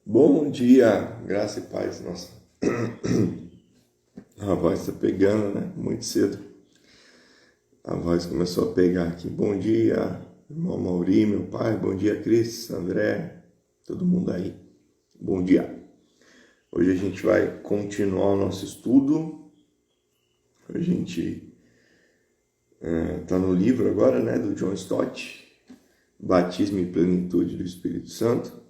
Bom dia, graça e paz. Nossa, a voz está pegando, né? Muito cedo. A voz começou a pegar aqui. Bom dia, irmão Mauri, meu pai. Bom dia, Cris, André, todo mundo aí. Bom dia. Hoje a gente vai continuar o nosso estudo. A gente está no livro agora, né, do John Stott, Batismo e Plenitude do Espírito Santo.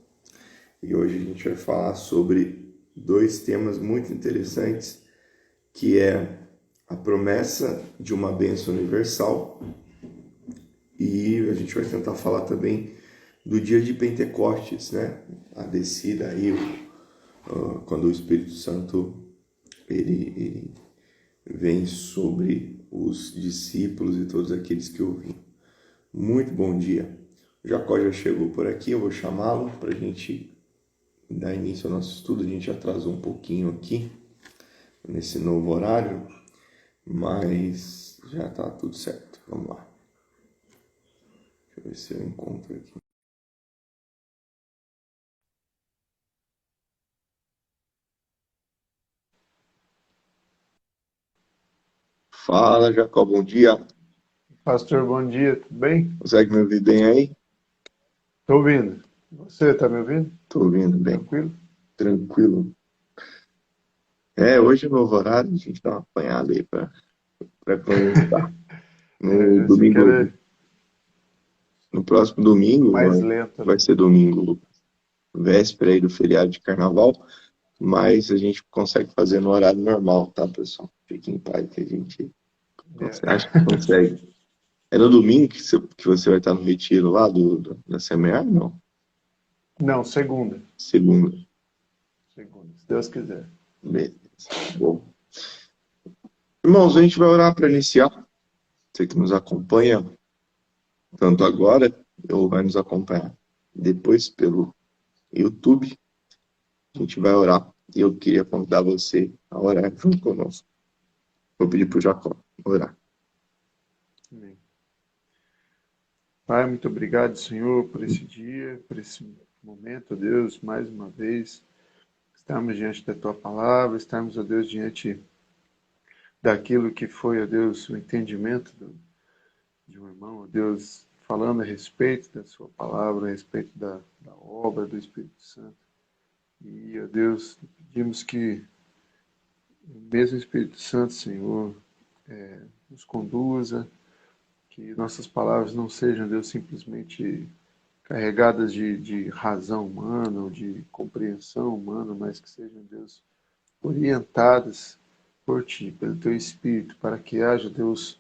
E hoje a gente vai falar sobre dois temas muito interessantes, que é a promessa de uma bênção universal, e a gente vai tentar falar também do dia de Pentecostes, né? A descida aí, quando o Espírito Santo ele vem sobre os discípulos e todos aqueles que ouviram. Muito bom dia. O Jacó já chegou por aqui, eu vou chamá-lo para a gente dar início ao nosso estudo. A gente atrasou um pouquinho aqui nesse novo horário, mas já está tudo certo. Vamos lá. Deixa eu ver se eu encontro aqui. Fala, Jacó, bom dia. Pastor, bom dia, tudo bem? Consegue me ouvir bem aí? Estou ouvindo. Você está me ouvindo? Tô ouvindo bem, Tranquilo? tranquilo. Hoje no novo horário, a gente dá uma apanhada aí para começar. Eu No já achei que domingo, era no próximo domingo, mais lento, vai né? ser domingo, véspera aí do feriado de carnaval, mas a gente consegue fazer no horário normal, tá, pessoal? Fiquem em paz que a gente acha que É. consegue. É no domingo que você vai estar no retiro lá da CMA? Não, Não, segunda. segunda. Segunda, se Deus quiser. Beleza. Bom. Irmãos, a gente vai orar para iniciar. Você que nos acompanha, tanto agora, ou vai nos acompanhar depois pelo YouTube, a gente vai orar. E eu queria convidar você a orar junto conosco. Vou pedir para o Jacó orar. Amém. Pai, muito obrigado, Senhor, por esse dia, por esse momento, ó Deus, mais uma vez. Estamos diante da Tua palavra, estamos, ó Deus, diante daquilo que foi, ó Deus, o entendimento de um irmão, ó Deus, falando a respeito da Sua palavra, a respeito da obra do Espírito Santo. E, ó Deus, pedimos que o mesmo Espírito Santo, Senhor, nos conduza, que nossas palavras não sejam, Deus, simplesmente carregadas de razão humana ou de compreensão humana, mas que sejam, Deus, orientadas por Ti, pelo Teu Espírito, para que haja, Deus,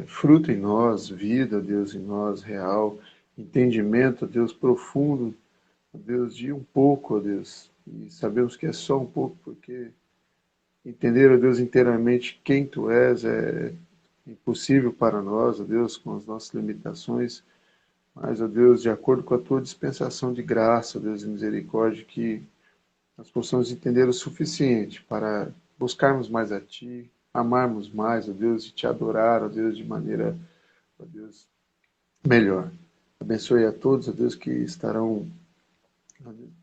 fruto em nós, vida, Deus, em nós, real, entendimento, Deus, profundo, Deus, de um pouco, Deus, e sabemos que é só um pouco, porque entender, ó Deus, inteiramente quem Tu és é impossível para nós, ó Deus, com as nossas limitações, mas, ó Deus, de acordo com a Tua dispensação de graça, ó Deus, e misericórdia, que nós possamos entender o suficiente para buscarmos mais a Ti, amarmos mais, ó Deus, e Te adorar, ó Deus, de maneira, ó Deus, melhor. Abençoe a todos, ó Deus, que estarão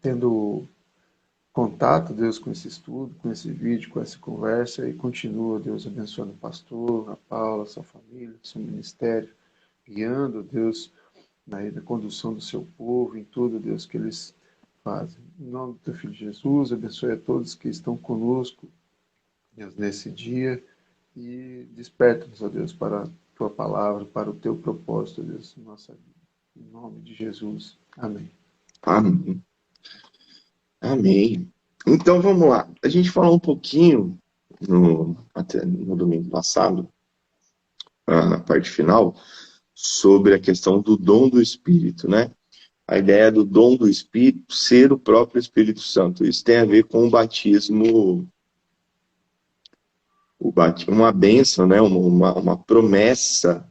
tendo contato, Deus, com esse estudo, com esse vídeo, com essa conversa e continua, Deus, abençoando o pastor, a Paula, a sua família, o seu ministério, guiando, Deus, na condução do seu povo, em tudo, Deus, que eles fazem. Em nome do teu Filho Jesus, abençoe a todos que estão conosco, Deus, nesse dia e desperta-nos, ó Deus, para a tua palavra, para o teu propósito, Deus, em nossa vida. Em nome de Jesus. Amém. Amém. Amém. Então vamos lá. A gente falou um pouquinho até no domingo passado, na parte final, sobre a questão do dom do Espírito, né? A ideia do dom do Espírito ser o próprio Espírito Santo. Isso tem a ver com o batismo, uma bênção, né? Uma promessa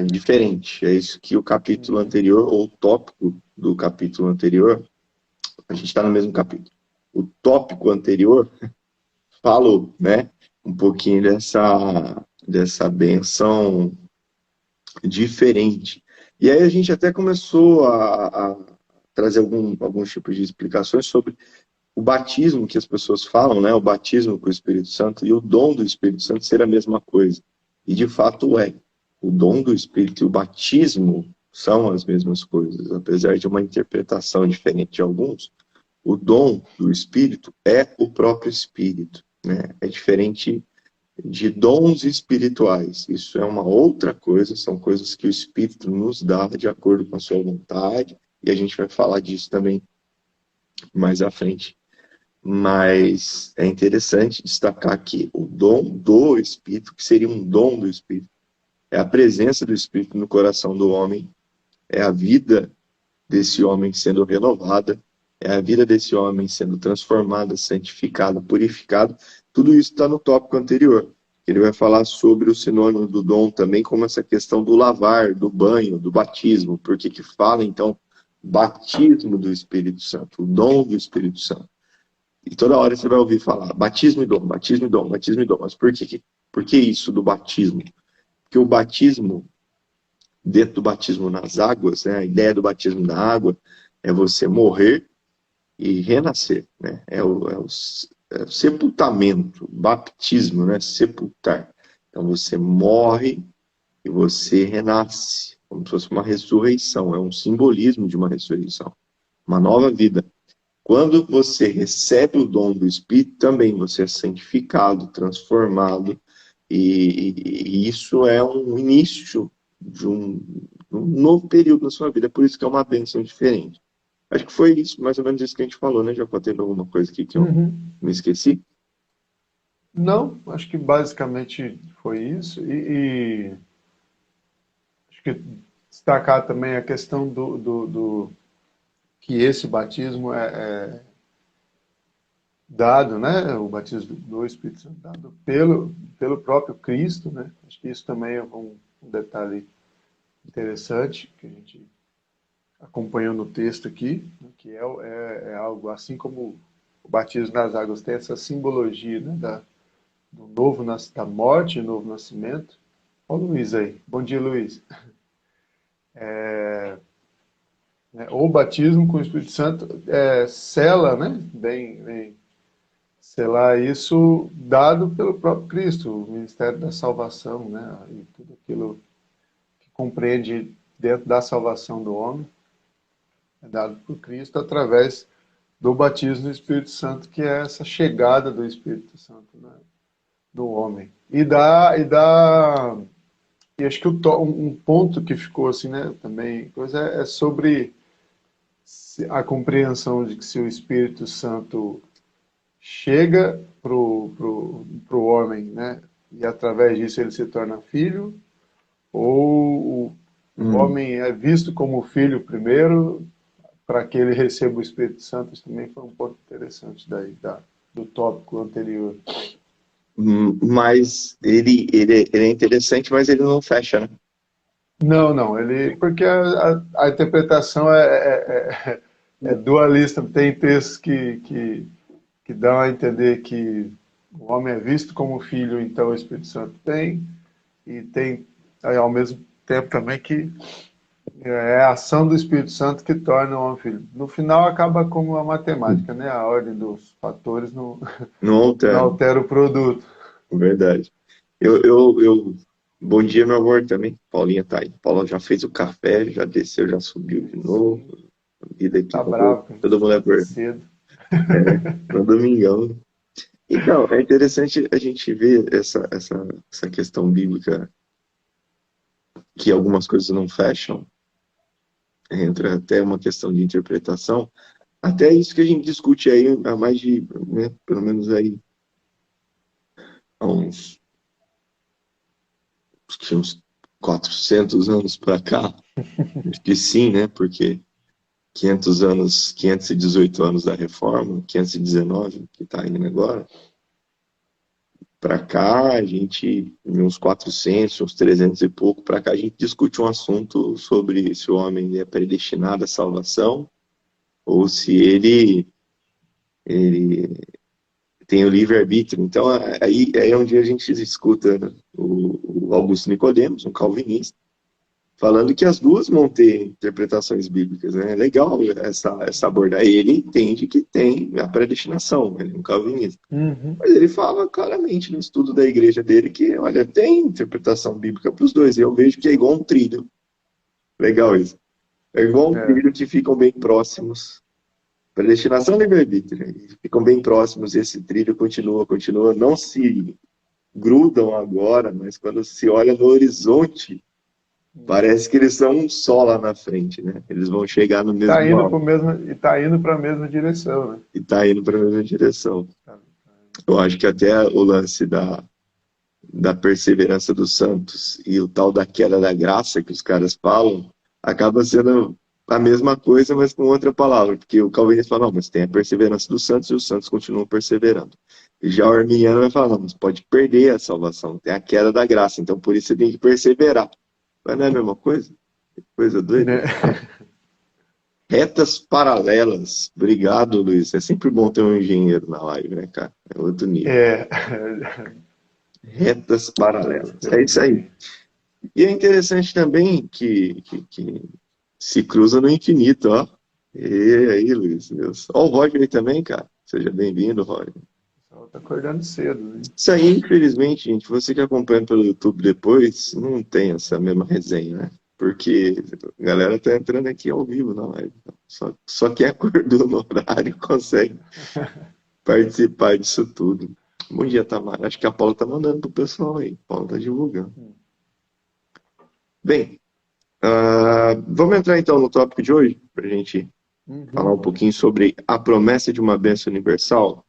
diferente. É isso que o capítulo Uhum. anterior, ou o tópico do capítulo anterior, a gente está no mesmo capítulo. O tópico anterior falou, né? Um pouquinho dessa bênção diferente. E aí a gente até começou a trazer alguns tipos de explicações sobre o batismo que as pessoas falam, né? O batismo com o Espírito Santo e o dom do Espírito Santo ser a mesma coisa. E de fato é. O dom do Espírito e o batismo são as mesmas coisas, apesar de uma interpretação diferente de alguns. O dom do Espírito é o próprio Espírito, né? É diferente de dons espirituais. Isso é uma outra coisa, são coisas que o Espírito nos dá de acordo com a sua vontade, e a gente vai falar disso também mais à frente. Mas é interessante destacar que o dom do Espírito, que seria um dom do Espírito, é a presença do Espírito no coração do homem, é a vida desse homem sendo renovada, é a vida desse homem sendo transformada, santificada, purificada. Tudo isso está no tópico anterior. Ele vai falar sobre o sinônimo do dom também, como essa questão do lavar, do banho, do batismo. Por que que fala, então, batismo do Espírito Santo, o dom do Espírito Santo? E toda hora você vai ouvir falar batismo e dom, batismo e dom, batismo e dom. Mas por que isso do batismo? Porque o batismo, dentro do batismo nas águas, né, a ideia do batismo na água é você morrer e renascer, né? É o sepultamento, batismo, né? Sepultar. Então você morre e você renasce, como se fosse uma ressurreição, é um simbolismo de uma ressurreição, uma nova vida. Quando você recebe o dom do Espírito, também você é santificado, transformado, e isso é um início de um novo período na sua vida, por isso que é uma bênção diferente. Acho que foi isso, mais ou menos isso que a gente falou, né? Já teve alguma coisa aqui que eu me esqueci? Não, acho que basicamente foi isso. E acho que destacar também a questão do que esse batismo é dado, né? O batismo do Espírito Santo dado pelo próprio Cristo, né? Acho que isso também é um detalhe interessante que a gente acompanhou no texto aqui, né? Que é algo assim como o batismo nas águas tem essa simbologia, né? Do novo da morte e novo nascimento. Olha o Luiz aí. Bom dia, Luiz. O batismo com o Espírito Santo sela, né? Bem selar isso dado pelo próprio Cristo, o ministério da salvação, né? E tudo aquilo que compreende dentro da salvação do homem é dado por Cristo através do batismo do Espírito Santo, que é essa chegada do Espírito Santo, né? Do homem. E acho que um ponto que ficou assim, né, também, é sobre a compreensão de que se o Espírito Santo chega pro homem, né, e através disso ele se torna filho, ou o homem é visto como filho primeiro, para que ele receba o Espírito Santo. Isso também foi um ponto interessante do tópico anterior. Mas ele é interessante, mas ele não fecha, né? Não, porque a interpretação é dualista. Tem textos que dão a entender que o homem é visto como filho, então o Espírito Santo tem, e tem ao mesmo tempo também que é a ação do Espírito Santo que torna o homem filho. No final acaba como a matemática, né? A ordem dos fatores não Não não altera, altera o produto. verdade. Eu... Bom dia, meu amor, também. Paulinha tá aí. Paula já fez o café, já desceu, já subiu de novo. A vida aqui, Tá bravo, todo mundo é por cedo. no domingão. Então, é interessante a gente ver essa questão bíblica, que algumas coisas não fecham, entra até uma questão de interpretação, até isso que a gente discute aí há mais de, né, pelo menos aí, há uns 400 anos para cá, acho que sim, né, porque 500 anos, 518 anos da Reforma, 519, que está indo agora, para cá, a gente, uns 400, uns 300 e pouco, para cá a gente discute um assunto sobre se o homem é predestinado à salvação ou se ele tem o livre-arbítrio. Então, aí é onde a gente escuta o Augusto Nicodemos, um calvinista, falando que as duas vão ter interpretações bíblicas, né? É legal essa abordagem. Ele entende que tem a predestinação, ele é um calvinista. Uhum. Mas ele fala claramente no estudo da igreja dele que, olha, tem interpretação bíblica para os dois. E eu vejo que é igual um trilho. Legal isso. É igual um É, trilho que ficam bem próximos. Predestinação e livre-arbítrio. E ficam bem próximos e esse trilho continua, continua. Não se grudam agora, mas quando se olha no horizonte, parece que eles são um só lá na frente, né? Eles vão chegar no tá mesmo indo alvo tá indo para a mesma direção, né? e tá indo para a mesma direção. Tá. Eu acho que até o lance da perseverança dos santos e o tal da queda da graça que os caras falam, acaba sendo a mesma coisa, mas com outra palavra, porque o calvinista fala, não, mas tem a perseverança dos santos e os santos continuam perseverando. E já o arminiano vai falar, não, mas pode perder a salvação, tem a queda da graça, então por isso você tem que perseverar. Mas não é a mesma coisa? Que coisa doida. Né? Retas paralelas. Obrigado, Luiz. É sempre bom ter um engenheiro na live, né, cara? É outro nível. É, Retas paralelas. É muito isso aí. bem. E é interessante também que se cruza no infinito, ó. E aí, Luiz, Deus. Ó, o Roger aí também, cara. Seja bem-vindo, Roger. Só tá acordando cedo, né? Isso aí, infelizmente, gente, você que acompanha pelo YouTube depois, não tem essa mesma resenha, né? Porque a galera tá entrando aqui ao vivo na live. Só quem acordou no horário consegue participar disso tudo. Bom dia, Tamara. Acho que a Paula tá mandando pro pessoal aí. A Paula tá divulgando. Bem, vamos entrar então no tópico de hoje, para a gente falar Uhum. um pouquinho sobre a promessa de uma bênção universal.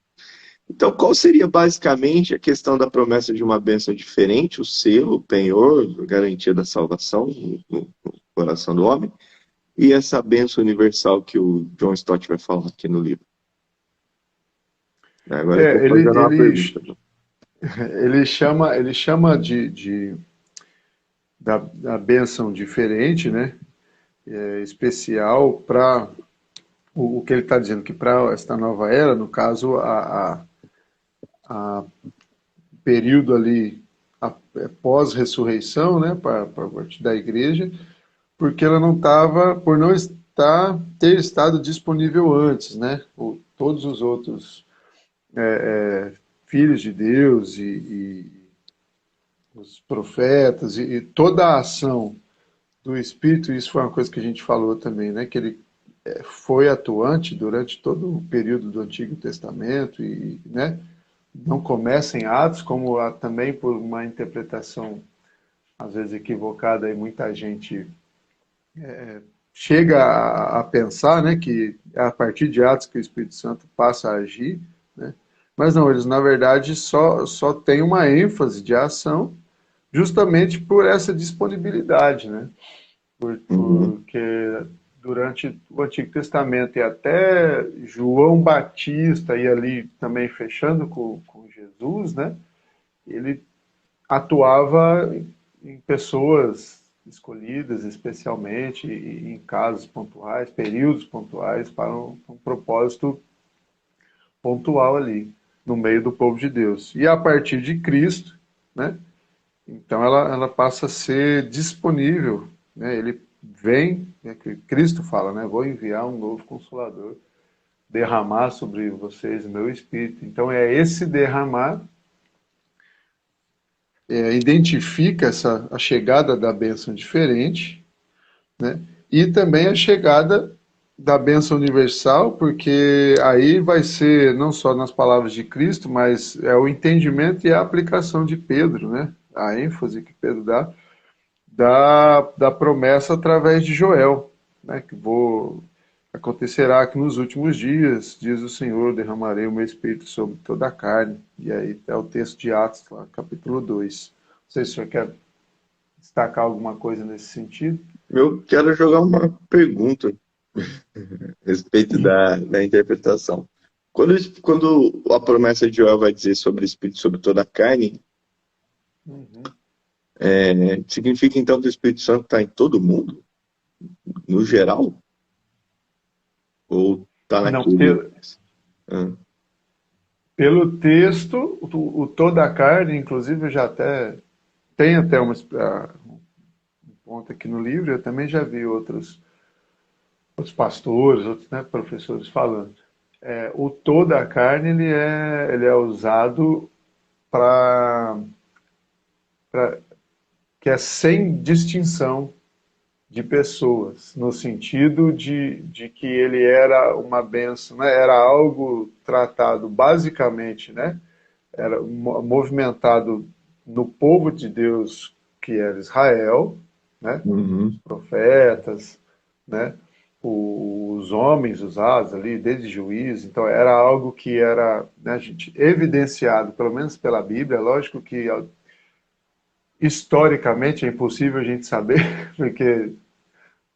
Então, qual seria basicamente a questão da promessa de uma bênção diferente, o selo, o penhor, a garantia da salvação no coração do homem, e essa bênção universal que o John Stott vai falar aqui no livro? Agora eu estou É, fazendo uma pergunta. ele chama da bênção diferente, né? Especial para o que ele está dizendo, que para esta nova era, no caso, a período ali pós-ressurreição, né, para a partir da igreja, porque ela não estava, por não ter estado disponível antes, né? Todos os outros filhos de Deus e os profetas e toda a ação do Espírito, isso foi uma coisa que a gente falou também, né? Que ele foi atuante durante todo o período do Antigo Testamento e, né? Não começa em Atos, como também por uma interpretação às vezes equivocada e muita gente chega a pensar, né, que é a partir de Atos que o Espírito Santo passa a agir, né? Mas não, eles na verdade só têm uma ênfase de ação justamente por essa disponibilidade, né? Uhum, Porque durante o Antigo Testamento e até João Batista e ali também fechando com Jesus, né? Ele atuava em pessoas escolhidas especialmente e em casos pontuais, períodos pontuais para um propósito pontual ali no meio do povo de Deus. E a partir de Cristo, né? Então ela passa a ser disponível, né? Ele vem, né, que Cristo fala, né? Vou enviar um novo consolador, derramar sobre vocês o meu espírito. Então é esse derramar identifica a chegada da bênção diferente, né? E também a chegada da bênção universal, porque aí vai ser não só nas palavras de Cristo, mas é o entendimento e a aplicação de Pedro, né? A ênfase que Pedro dá da promessa através de Joel, né? Acontecerá que nos últimos dias, diz o Senhor, derramarei o meu espírito sobre toda a carne. E aí é o texto de Atos, lá, capítulo 2. Não sei se o senhor quer destacar alguma coisa nesse sentido. eu quero jogar uma pergunta a respeito da interpretação. Quando a promessa de Joel vai dizer sobre o Espírito sobre toda a carne, Uhum. significa então que o Espírito Santo está em todo mundo, no geral? Ou está Não, naquele. Ah, pelo texto, toda a carne, inclusive, já até tem até um conta aqui no livro, eu também já vi outros pastores, outros, né, professores falando. O toda a carne ele é usado para que é sem distinção de pessoas, no sentido de que ele era uma bênção, né? Era algo tratado basicamente, né? Era movimentado no povo de Deus que era Israel, né? Os Uhum. profetas, né? Os homens usados ali, desde juiz, então era algo que era, né, gente, evidenciado, pelo menos pela Bíblia. Lógico que historicamente é impossível a gente saber, porque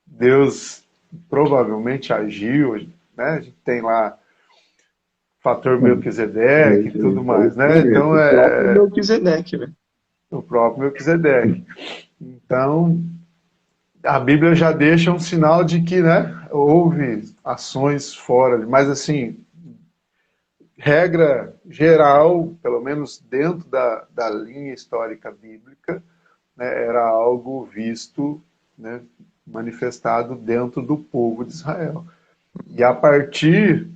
Deus provavelmente agiu, né? A gente tem lá o fator Melquisedeque e tudo mais, né? Então O próprio é Melquisedeque, né? o próprio Melquisedeque. Então a Bíblia já deixa um sinal de que, né, houve ações fora, mas assim, regra geral, pelo menos dentro da linha histórica bíblica, né, era algo visto, né, manifestado dentro do povo de Israel. E a partir,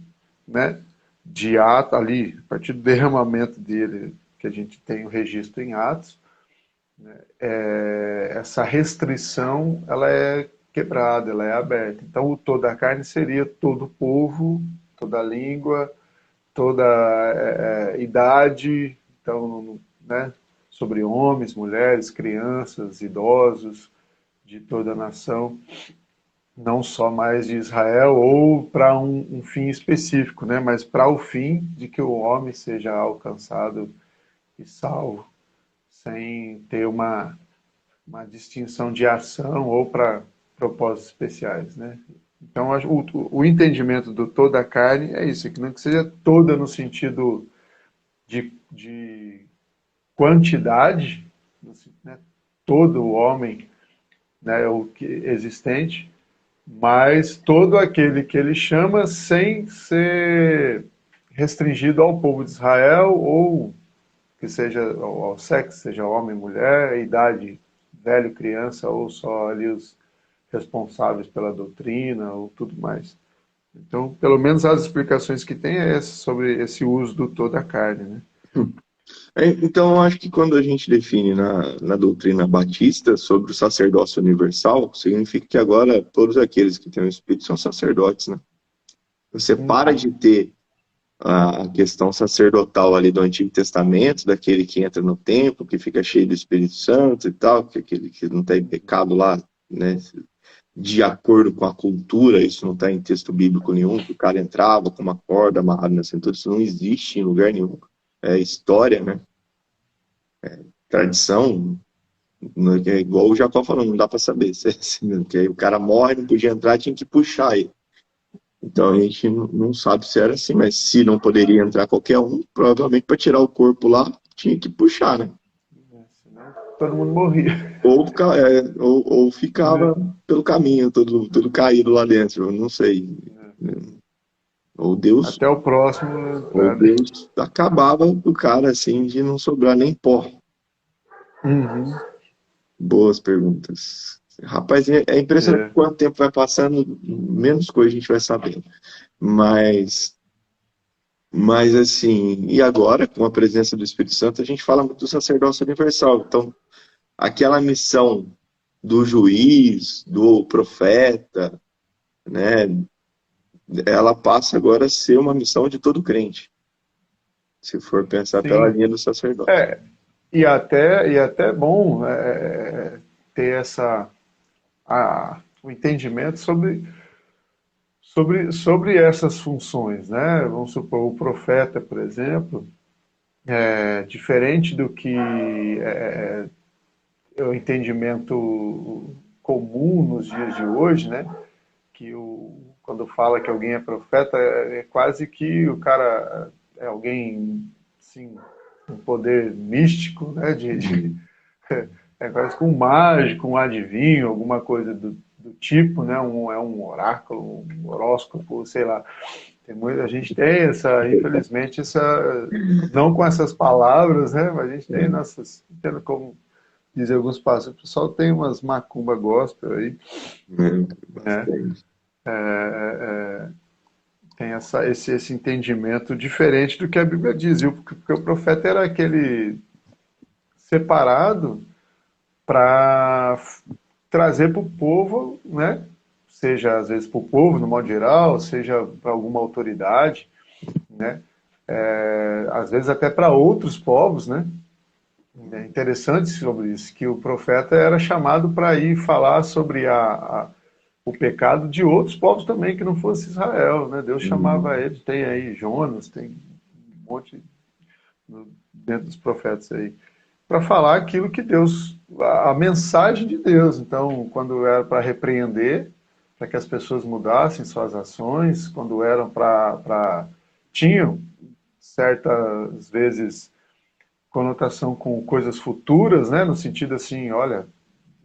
né, de Atos, ali, a partir do derramamento dele, que a gente tem o registro em Atos, essa restrição ela é quebrada, ela é aberta. Então, o toda a carne seria todo o povo, toda a língua, toda idade, então, né, sobre homens, mulheres, crianças, idosos, de toda a nação, não só mais de Israel ou para um fim específico, né, mas para o fim de que o homem seja alcançado e salvo, sem ter uma distinção de ação ou para propósitos especiais, né? Então, o entendimento do toda a carne é isso, que não que seja toda no sentido de quantidade, né? Todo o homem, né, o que existente, mas todo aquele que ele chama sem ser restringido ao povo de Israel ou que seja ao sexo, seja homem, mulher, idade, velho, criança ou só ali os responsáveis pela doutrina ou tudo mais. Então, pelo menos as explicações que tem é essa, sobre esse uso do toda a carne, né? Então, eu acho que quando a gente define na doutrina batista sobre o sacerdócio universal, significa que agora todos aqueles que têm o Espírito são sacerdotes, né? Você para de Uhum. ter a questão sacerdotal ali do Antigo Testamento, daquele que entra no templo, que fica cheio do Espírito Santo e tal, que aquele que não tem pecado lá, né? De acordo com a cultura, isso não está em texto bíblico nenhum, que o cara entrava com uma corda amarrada na cintura, isso não existe em lugar nenhum. É história, né? Tradição, é igual o Jacó falou, não dá para saber. Que aí o cara morre, não podia entrar, tinha que puxar ele. Então a gente não sabe se era assim, mas se não poderia entrar qualquer um, provavelmente para tirar o corpo lá, tinha que puxar, né? Senão todo mundo morria. Ou ficava pelo caminho, todo caído lá dentro, eu não sei. Ou Deus, Até o próximo ou entrar, né? Deus acabava o cara assim de não sobrar nem pó. Uhum. Boas perguntas. Rapaz, é impressionante É. quanto tempo vai passando, menos coisa a gente vai sabendo. Mas, mas assim, e agora, com a presença do Espírito Santo, a gente fala muito do sacerdócio universal. Então, aquela missão do juiz, do profeta, né, ela passa agora a ser uma missão de todo crente, se for pensar pela Sim. linha do sacerdócio. É, e até é bom ter o entendimento sobre essas funções, né? Vamos supor, o profeta, por exemplo, diferente do que é o entendimento comum nos dias de hoje, né? Que quando fala que alguém é profeta, é quase que o cara é alguém, sim, um poder místico, né? É quase que um mágico, um adivinho, alguma coisa do tipo, né? É um oráculo, um horóscopo, sei lá. A gente tem infelizmente, não com essas palavras, né? Mas a gente tem nossas, tendo como dizem alguns pastores, o pessoal tem umas macumba gospel aí, né? né? Bastante. Tem esse entendimento diferente do que a Bíblia diz, viu? Porque o profeta era aquele separado para trazer para o povo, né? Seja às vezes para o povo, no modo geral, seja para alguma autoridade, né? Às vezes até para outros povos, né? É interessante sobre isso, que o profeta era chamado para ir falar sobre o pecado de outros povos também, que não fosse Israel, né? Deus chamava Hum, ele, tem aí Jonas, tem um monte dentro dos profetas aí, para falar aquilo que Deus, a mensagem de Deus. Então, quando era para repreender, para que as pessoas mudassem suas ações, quando eram tinham certas vezes conotação com coisas futuras, né? No sentido assim, olha,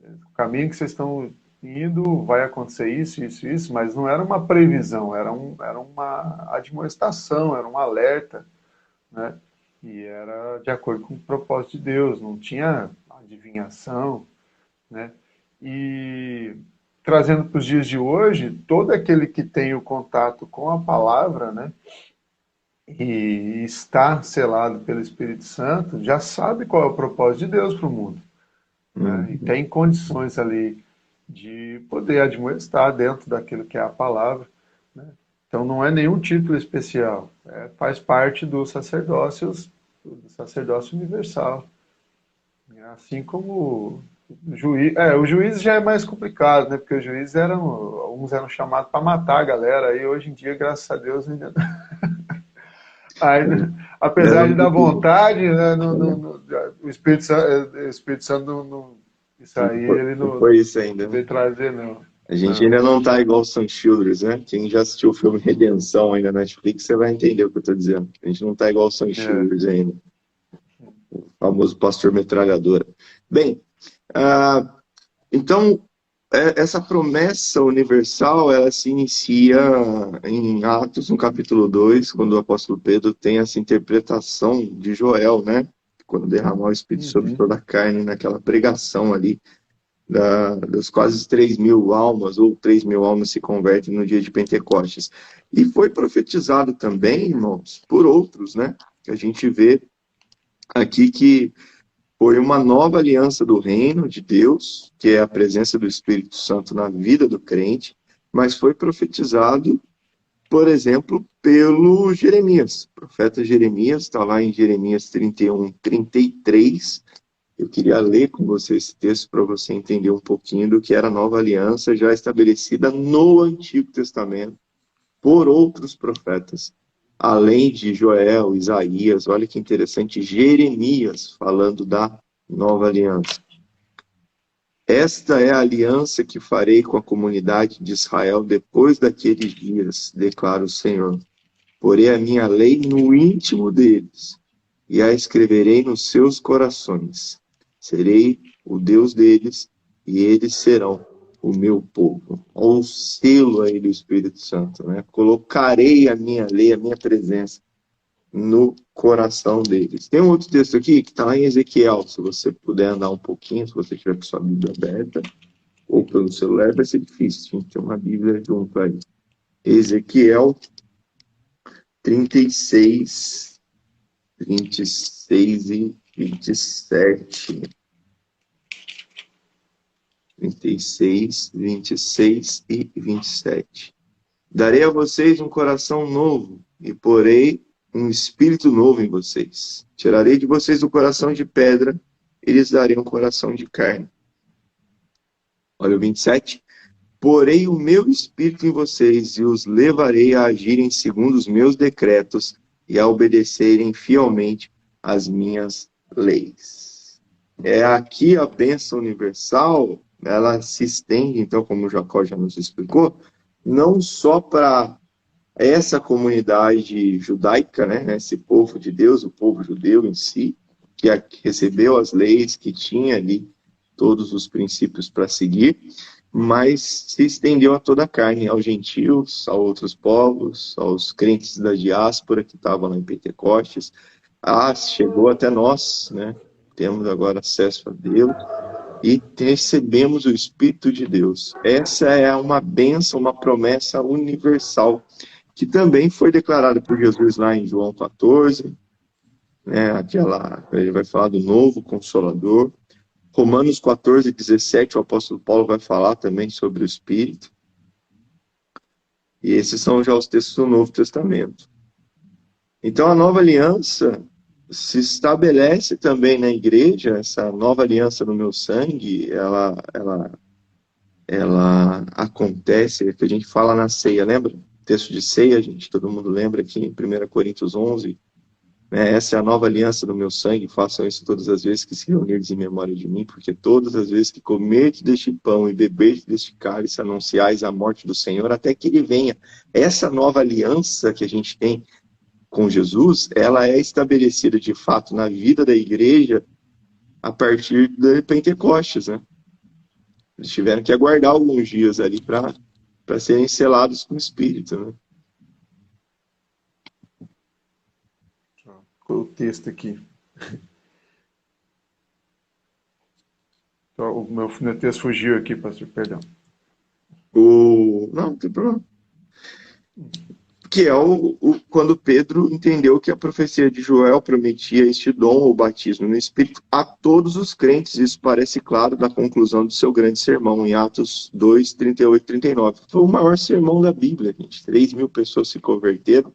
o caminho que vocês estão indo vai acontecer isso, isso, isso, mas não era uma previsão, era uma admoestação, era um alerta, né? E era de acordo com o propósito de Deus, não tinha adivinhação, né? E trazendo para os dias de hoje, todo aquele que tem o contato com a palavra, né? E está selado pelo Espírito Santo, já sabe qual é o propósito de Deus para o mundo, né? E hum. tem condições ali de poder admoestar dentro daquilo que é a palavra, né? Então não é nenhum título especial, faz parte do sacerdócio universal. Assim como o juiz, o juiz já é mais complicado, né? Porque os juízes alguns eram chamados para matar a galera, e hoje em dia, graças a Deus, ainda, ainda Ainda apesar não de dar vi. vontade, né? Né? O Espírito Santo isso aí ele Não foi isso ainda, não né? veio trazer, não. A gente Não. ainda não tá igual o Sam Childers, né? Quem já assistiu o filme Redenção ainda na Netflix, você vai entender o que eu tô dizendo. A gente não tá igual o Sam É. Childers ainda, o famoso pastor metralhadora. Bem, ah, então, essa promessa universal, ela se inicia em Atos, no capítulo 2, quando o apóstolo Pedro tem essa interpretação de Joel, né? Quando derramar o Espírito sobre Uhum. toda a carne, naquela pregação ali, das quase 3.000 almas, ou 3.000 almas se convertem no dia de Pentecostes. E foi profetizado também, irmãos, por outros, né? A gente vê aqui que foi uma nova aliança do reino de Deus, que é a presença do Espírito Santo na vida do crente, mas foi profetizado, por exemplo, pelo Jeremias. O profeta Jeremias está lá em Jeremias 31, 33. Eu queria ler com você esse texto para você entender um pouquinho do que era a nova aliança já estabelecida no Antigo Testamento por outros profetas, além de Joel, Isaías, olha que interessante, Jeremias falando da nova aliança. Esta é a aliança que farei com a comunidade de Israel depois daqueles dias, declara o Senhor. Porei a minha lei no íntimo deles e a escreverei nos seus corações. Serei o Deus deles e eles serão o meu povo. Olha o selo aí do Espírito Santo, né? Colocarei a minha lei, a minha presença no coração deles. Tem um outro texto aqui que está lá em Ezequiel, se você puder andar um pouquinho, se você tiver com sua Bíblia aberta, ou pelo celular, vai ser difícil, tinha que ter uma Bíblia junto aí. Ezequiel 36, 26 e 27. 36, 26 e 27. Darei a vocês um coração novo e porei um espírito novo em vocês. Tirarei de vocês o coração de pedra e lhes darei um coração de carne. Olha o 27. Porei o meu espírito em vocês e os levarei a agirem segundo os meus decretos e a obedecerem fielmente às minhas leis. Aqui a bênção universal, ela se estende, então, como o Jacó já nos explicou, não só para essa comunidade judaica, né, esse povo de Deus, o povo judeu em si, que recebeu as leis, que tinha ali todos os princípios para seguir, mas se estendeu a toda a carne, aos gentios, a outros povos, aos crentes da diáspora que estavam lá em Pentecostes, chegou até nós, né? temos agora acesso a Deus e recebemos o Espírito de Deus. Essa é uma bênção, uma promessa universal, que também foi declarada por Jesus lá em João 14, né, ele vai falar do novo Consolador. Romanos 14, 17, o apóstolo Paulo vai falar também sobre o Espírito. E esses são já os textos do Novo Testamento. Então, a nova aliança se estabelece também na igreja, essa nova aliança no meu sangue, ela acontece, que a gente fala na ceia, lembra? Texto de ceia, gente, todo mundo lembra aqui em 1 Coríntios 11, né? Essa é a nova aliança no meu sangue, façam isso todas as vezes que se reunirdes em memória de mim, porque todas as vezes que comerdes deste pão e beberdes deste cálice, anunciais a morte do Senhor, até que ele venha. Essa nova aliança que a gente tem com Jesus, ela é estabelecida de fato na vida da igreja a partir de Pentecostes, né? Eles tiveram que aguardar alguns dias ali para serem selados com o Espírito, né? O texto aqui. O meu texto fugiu aqui, pastor, perdão. Não tem problema. Que é quando Pedro entendeu que a profecia de Joel prometia este dom ou batismo no Espírito a todos os crentes. Isso parece claro da conclusão do seu grande sermão, em Atos 2, 38 e 39. Foi o maior sermão da Bíblia, gente. 3.000 pessoas se converteram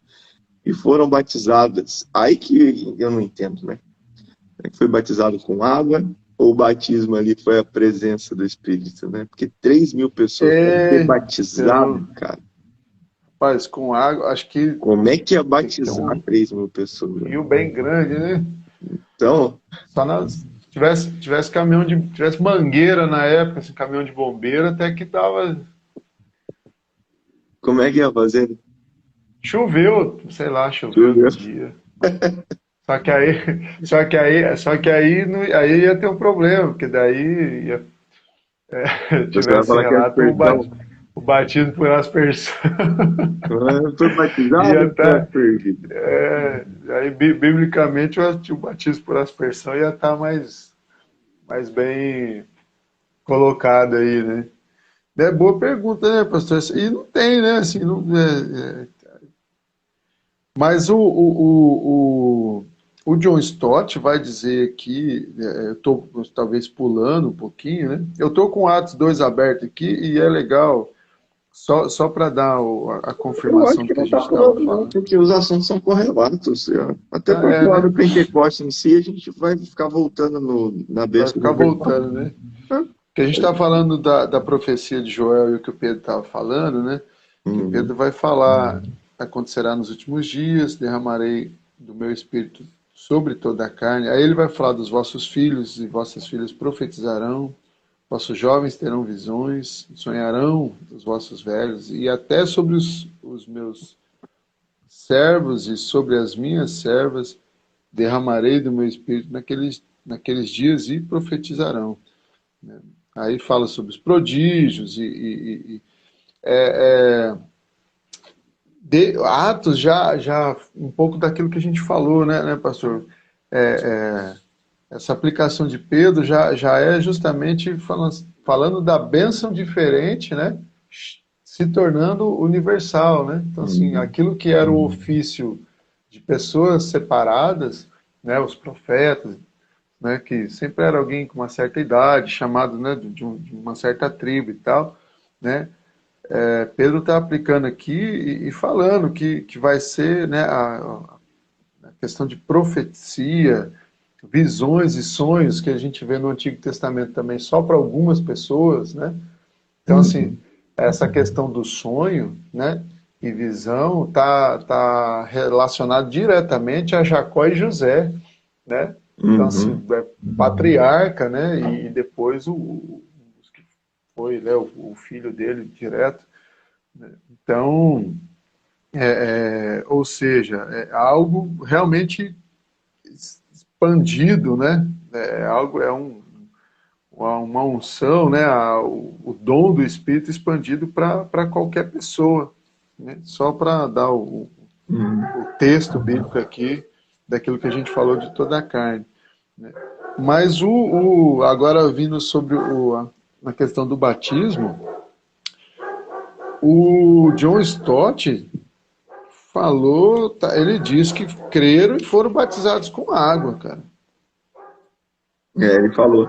e foram batizadas. Aí que eu não entendo, né? Foi batizado com água ou o batismo ali foi a presença do Espírito, né? Porque 3.000 pessoas foram batizadas, cara. Rapaz, com água, acho que... Como é que ia batizar 3.000 pessoas? Rio bem grande, né? Então... Só tivesse caminhão tivesse mangueira na época, assim, caminhão de bombeiro, até que tava... Como é que ia fazer? Choveu, sei lá, choveu no dia. Só que aí ia ter um problema, porque daí ia... tivesse relato o batismo por aspersão. Foi batizado? Aí, biblicamente, o batismo por aspersão ia estar mais bem colocado aí, né? É boa pergunta, né, pastor? E não tem, né? Assim, não, Mas o John Stott vai dizer aqui, eu estou talvez pulando um pouquinho, né? Eu estou com Atos 2 aberto aqui e é legal. Só para dar a confirmação do que a gente estava falando. Porque os assuntos são correlatos. Até porque lá no Pentecostes em si, a gente vai ficar voltando na besta. Vai ficar voltando, né? Porque a gente está falando da profecia de Joel e o que o Pedro estava falando, né? Que o Pedro vai falar, acontecerá nos últimos dias, derramarei do meu espírito sobre toda a carne. Aí ele vai falar dos vossos filhos e vossas filhas profetizarão. Vossos jovens terão visões, sonharão os vossos velhos, e até sobre os meus servos e sobre as minhas servas derramarei do meu espírito naqueles dias e profetizarão. Aí fala sobre os prodígios Atos já um pouco daquilo que a gente falou, né pastor? Essa aplicação de Pedro já é justamente falando da bênção diferente, né? Se tornando universal, né? Então, assim, aquilo que era o ofício de pessoas separadas, né? Os profetas, né? Que sempre era alguém com uma certa idade, chamado, né? De uma certa tribo e tal, né? Pedro está aplicando aqui e falando que vai ser, né? A questão de profecia, visões e sonhos que a gente vê no Antigo Testamento também só para algumas pessoas, né? Então, assim, essa questão do sonho, né, e visão tá relacionado diretamente a Jacó e José, né? Então, assim, patriarca, né, e depois o que foi, né, o filho dele direto. Né? Então, ou seja, é algo realmente expandido, né? Uma unção, né? O dom do Espírito expandido para qualquer pessoa, né? Só para dar o texto bíblico aqui daquilo que a gente falou de toda a carne, né? Mas agora vindo sobre a questão do batismo, o John Stott falou, ele diz que creram e foram batizados com água, cara. Ele falou.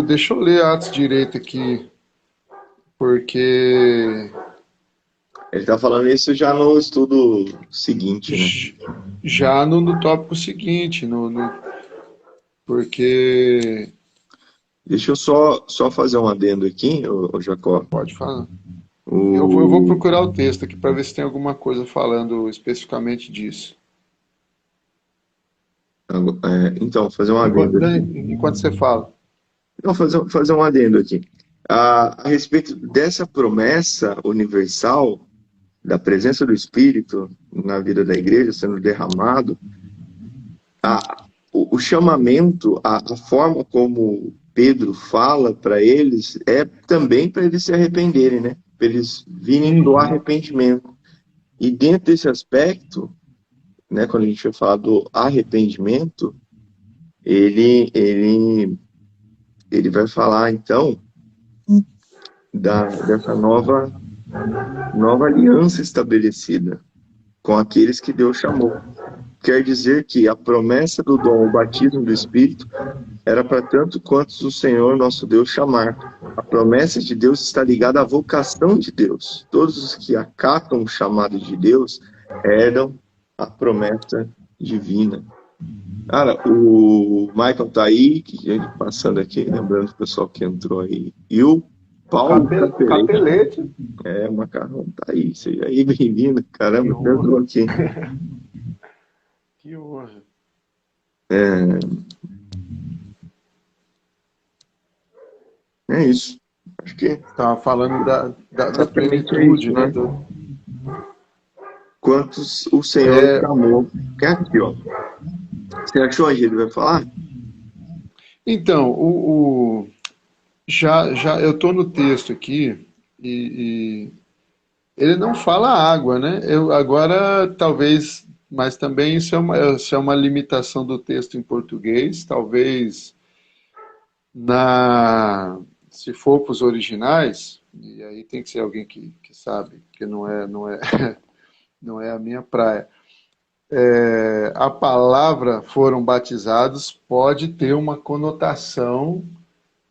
Deixa eu ler Atos direito aqui, porque Ele está falando isso já no estudo seguinte, né? já no tópico seguinte, porque Deixa eu só fazer um adendo aqui, ô Jacó. pode falar. Eu vou O, procurar o texto aqui para ver se tem alguma coisa falando especificamente disso. então, fazer um adendo aqui. Enquanto você fala. Não, fazer um adendo aqui. A respeito dessa promessa universal da presença do Espírito na vida da igreja sendo derramado, o chamamento, a forma como Pedro fala para eles é também para eles se arrependerem, né? Para eles virem do arrependimento. E dentro desse aspecto, né, quando a gente vai falar do arrependimento, ele vai falar então dessa nova aliança estabelecida com aqueles que Deus chamou. Quer dizer que a promessa do dom, o batismo do Espírito, era para tanto quantos o Senhor nosso Deus chamar. A promessa de Deus está ligada à vocação de Deus. Todos os que acatam o chamado de Deus herdam a promessa divina. Cara, o Michael tá aí, passando aqui, lembrando o pessoal que entrou aí. E o Paulo Capelete. o Macarrão tá aí. Seja aí bem-vindo. Caramba, entrou aqui. Que honra. É isso. Acho que Estava falando da plenitude, né? Quantos o Senhor chamou. É aqui, ó. Você achou onde ele vai falar? Então, já eu estou no texto aqui e ele não fala água, né? Agora, talvez, mas também isso é uma limitação do texto em português. Talvez, se for para os originais, e aí tem que ser alguém que sabe, que não é a minha praia. A palavra foram batizados pode ter uma conotação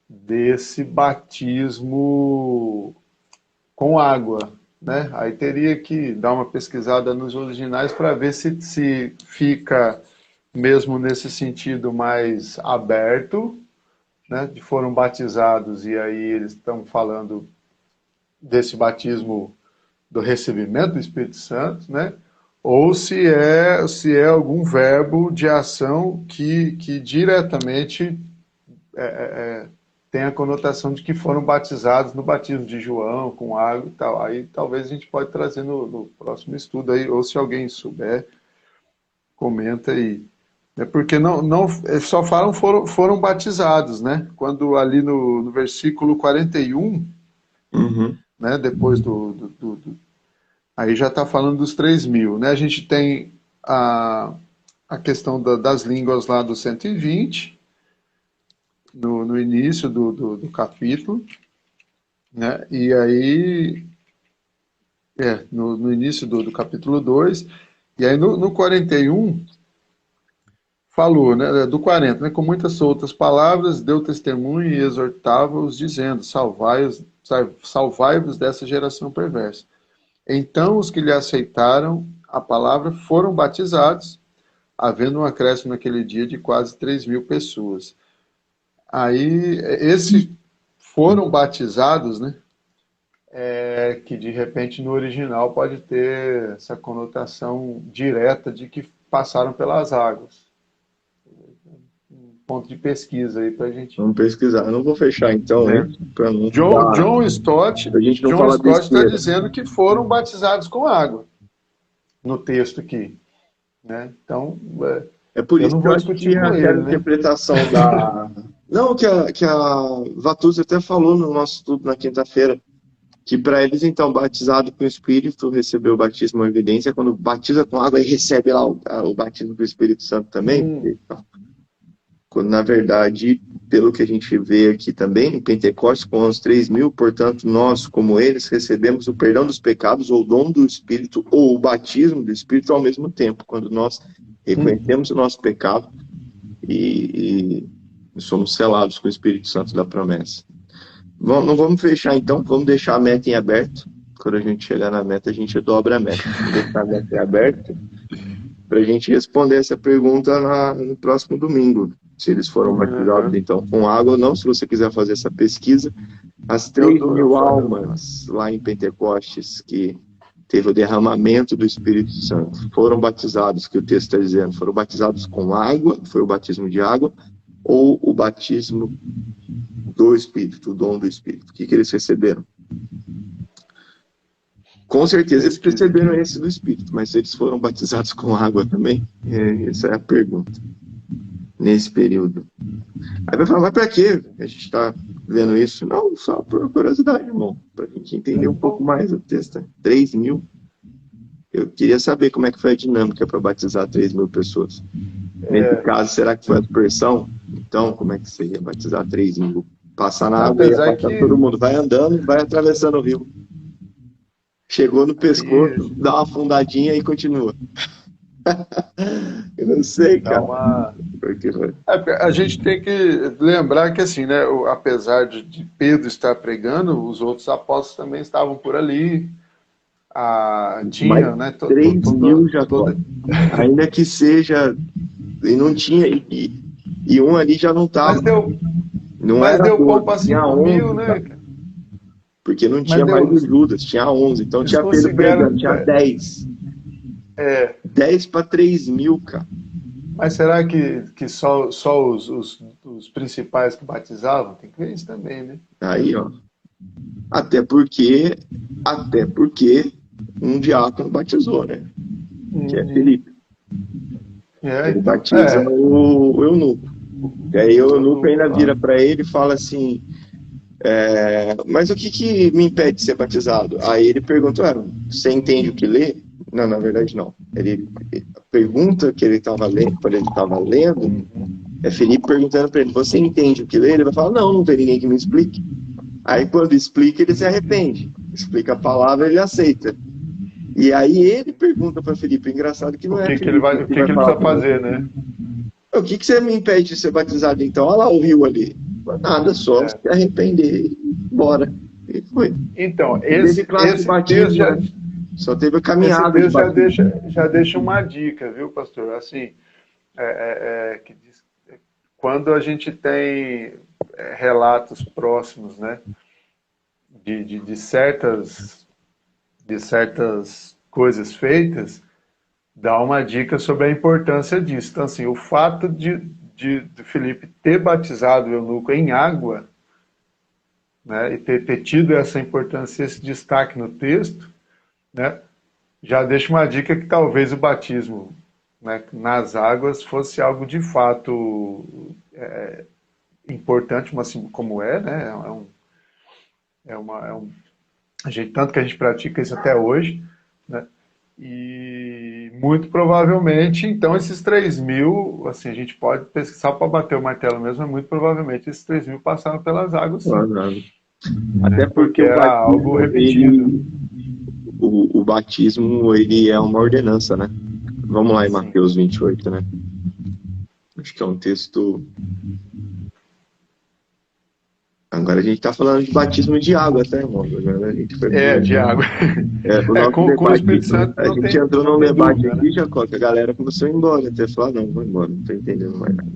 desse batismo com água, né? Aí teria que dar uma pesquisada nos originais para ver se fica mesmo nesse sentido mais aberto, né? De foram batizados e aí eles estão falando desse batismo do recebimento do Espírito Santo, né? Ou se é algum verbo de ação que diretamente tem a conotação de que foram batizados no batismo de João, com água e tal. Aí talvez a gente pode trazer no próximo estudo aí, ou se alguém souber, comenta aí. Porque só falam foram batizados, né? Quando ali no versículo 41, né? Depois aí já está falando dos 3.000, né? A gente tem a questão das línguas lá do 120, no início do capítulo, né? E aí, no início do capítulo 2, e aí no 41, falou, né, do 40, né, com muitas outras palavras, deu testemunho e exortava-os, dizendo, salvai-vos dessa geração perversa. Então os que lhe aceitaram a palavra foram batizados, havendo um acréscimo naquele dia de quase 3.000 pessoas. Aí, esses foram batizados, né? Que de repente no original pode ter essa conotação direta de que passaram pelas águas. Um ponto de pesquisa aí pra gente. Vamos pesquisar. Eu não vou fechar então, para não John Stott está dizendo que foram batizados com água no texto aqui, né? Então, é por isso eu não que eu vou acho discutir que com aquela ele, né? interpretação da... Não, que a Vatuzzi até falou no nosso estudo na quinta-feira, que para eles, então, batizado com o Espírito, recebeu o batismo, a evidência, quando batiza com água, e recebe lá o batismo do Espírito Santo também. quando na verdade, pelo que a gente vê aqui também, em Pentecostes, com os 3.000, portanto, nós, como eles, recebemos o perdão dos pecados, ou o dom do Espírito, ou o batismo do Espírito ao mesmo tempo, quando nós reconhecemos o nosso pecado e somos selados com o Espírito Santo da promessa. Não vamos fechar então, vamos deixar a meta em aberto. Quando a gente chegar na meta, a gente dobra a meta. Vamos deixar a meta em aberto para a gente responder essa pergunta no próximo domingo. Se eles foram batizados, então, com água ou não. Se você quiser fazer essa pesquisa, as 3.000 almas lá em Pentecostes que teve o derramamento do Espírito Santo, foram batizados, que o texto está dizendo, foram batizados com água, foi o batismo de água, ou o batismo do Espírito, o dom do Espírito? O que eles receberam? Com certeza eles receberam esse do Espírito, mas eles foram batizados com água também? Essa é a pergunta. Nesse período. Aí vai falar, mas para quê a gente está vendo isso? Não, só por curiosidade, irmão, para a gente entender um pouco mais o texto. 3.000. Eu queria saber como é que foi a dinâmica para batizar 3.000 pessoas. Nesse caso, será que foi a dispersão? Então, como é que você ia batizar 3.000? Passar na água, ia passar todo mundo. Vai andando, vai atravessando o rio. Chegou no pescoço, dá uma afundadinha e continua. Eu não sei, cara. A gente tem que lembrar que, assim, né, apesar de Pedro estar pregando, os outros apóstolos também estavam por ali. Tinha, né? 3.000 já ainda que seja. E não tinha. E um ali já não estava. Mas deu pão para 5.000, né? Porque não tinha mais o Judas, tinha 11. Então tinha Pedro pregando, tinha 10. 10 para 3.000, cara. Mas será que só os principais que batizavam? Tem que ver isso também, né? Aí, ó. Até porque um diácono batizou, né? Que é Felipe. Ele batiza o eunuco. E aí o eunuco ainda vira para ele e fala assim, mas o que me impede de ser batizado? Aí ele pergunta, você entende o que lê? Não, na verdade não. A pergunta que ele estava lendo, é Felipe perguntando para ele, você entende o que lê? Ele vai falar, não tem ninguém que me explique. Aí quando explica, ele se arrepende. Explica a palavra, ele aceita. E aí ele pergunta para Felipe, engraçado que não o que ele precisa fazer, né? O que você me impede de ser batizado então? Olha lá o rio ali. Nada, só se arrepender e bora. E foi. Então, esse batismo, só teve a caminhada. Esse texto já deixa uma dica, viu, pastor? Assim, que diz, quando a gente tem relatos próximos, né, de certas coisas feitas, dá uma dica sobre a importância disso. Então, assim, o fato de Felipe ter batizado o eunuco em água, né, e ter tido essa importância, esse destaque no texto, né, já deixa uma dica que talvez o batismo, né, nas águas fosse algo de fato importante, assim como né, tanto que a gente pratica isso até hoje, né, e muito provavelmente, então, esses 3.000, assim, a gente pode pesquisar para bater o martelo mesmo, muito provavelmente esses 3.000 passaram pelas águas, sim. Até porque era algo repetido. O batismo, ele é uma ordenança, né? Vamos lá em Mateus 28, né? Acho que é um texto... Agora a gente está falando de batismo de água, tá, irmão? Agora a gente foi de água. Com o Espírito Santo. A gente entrou num debate dúvida, aqui, né? Jacó, que a galera começou a ir embora. Até falar, não, vou embora, não estou entendendo mais nada.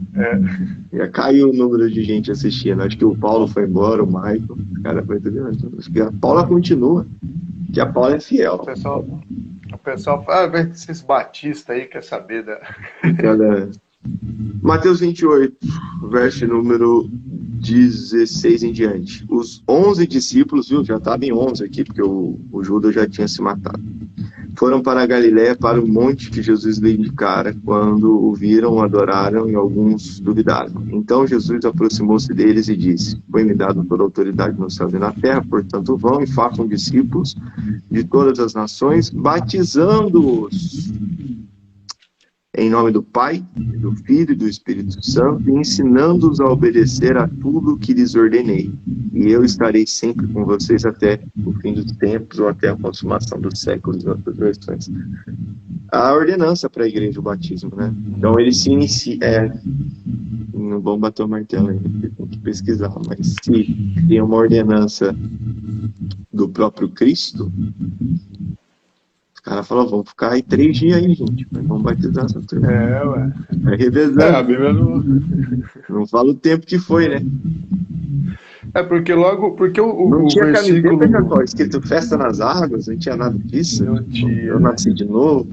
Já caiu o número de gente assistindo. Acho que o Paulo foi embora, o Michael. O cara foi entendendo. Acho que a Paula continua, que a Paula é fiel. O pessoal fala, esses batistas aí quer saber da... Mateus 28, verso número 16 em diante. Os 11 discípulos, viu? Já estava em 11 aqui, porque o Judas já tinha se matado. Foram para a Galiléia, para o monte que Jesus lhe indicara. Quando o viram, adoraram e alguns duvidaram. Então Jesus aproximou-se deles e disse, foi-me dado toda a autoridade no céu e na terra, portanto vão e façam discípulos de todas as nações, batizando-os Em nome do Pai, do Filho e do Espírito Santo, e ensinando-os a obedecer a tudo o que lhes ordenei. E eu estarei sempre com vocês até o fim dos tempos ou até a consumação dos séculos, em outras versões. A ordenança para a igreja, o batismo, né? Então ele se inicia. Não vamos bater o martelo ainda, tem que pesquisar, mas se tem uma ordenança do próprio Cristo, os caras falam, vamos ficar aí 3 dias aí, gente, mas vamos batizar essa turma. Ué. Vai revezando. A Bíblia não... Não fala o tempo que foi, né? porque Não o tinha versículo... camiseta, Jacó, escrito festa nas águas, não tinha nada disso. Não tinha, eu nasci de novo.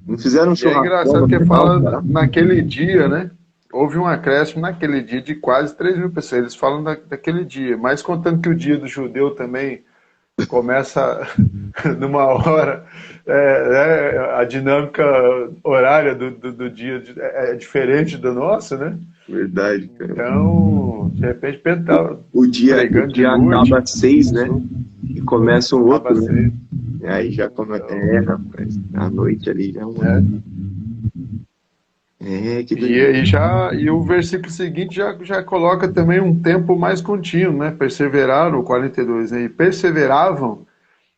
Não fizeram um E é churrasco. engraçado que tá? fala naquele dia, né? Houve um acréscimo naquele dia de quase 3.000 pessoas. Eles falam daquele dia, mas contando que o dia do judeu também começa numa hora, a dinâmica horária do dia é diferente do nosso, né? Verdade, cara. Então, de repente, pentar, O dia acaba às 6, né? E começa o outro, né? E aí já começa. Rapaz, a noite ali já é uma. Que E o versículo seguinte já coloca também um tempo mais contínuo, né? Perseveraram, o 42, né? E perseveravam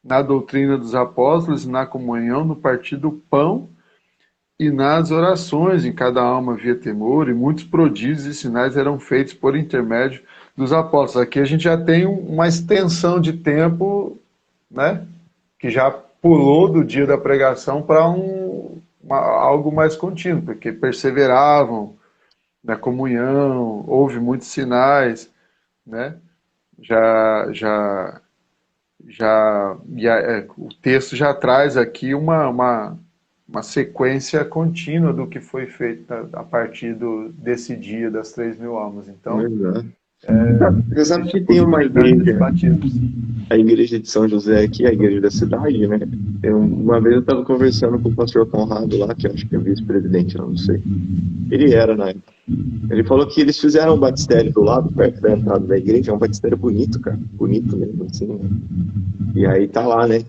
na doutrina dos apóstolos, na comunhão, no partir do pão e nas orações. Em cada alma havia temor, e muitos prodígios e sinais eram feitos por intermédio dos apóstolos. Aqui a gente já tem uma extensão de tempo, né? Que já pulou do dia da pregação para algo mais contínuo, porque perseveravam na comunhão, houve muitos sinais, né? O texto já traz aqui uma sequência contínua do que foi feito a partir desse dia das 3.000 almas. Então, você sabe que tem uma igreja, a igreja de São José aqui, a igreja da cidade, né? Uma vez eu estava conversando com o pastor Conrado lá, que eu acho que é vice-presidente, eu não sei. Ele era, né? Ele falou que eles fizeram um batistério do lado, perto da entrada da igreja, é um batistério bonito, cara. Bonito mesmo, assim, né? E aí tá lá, né?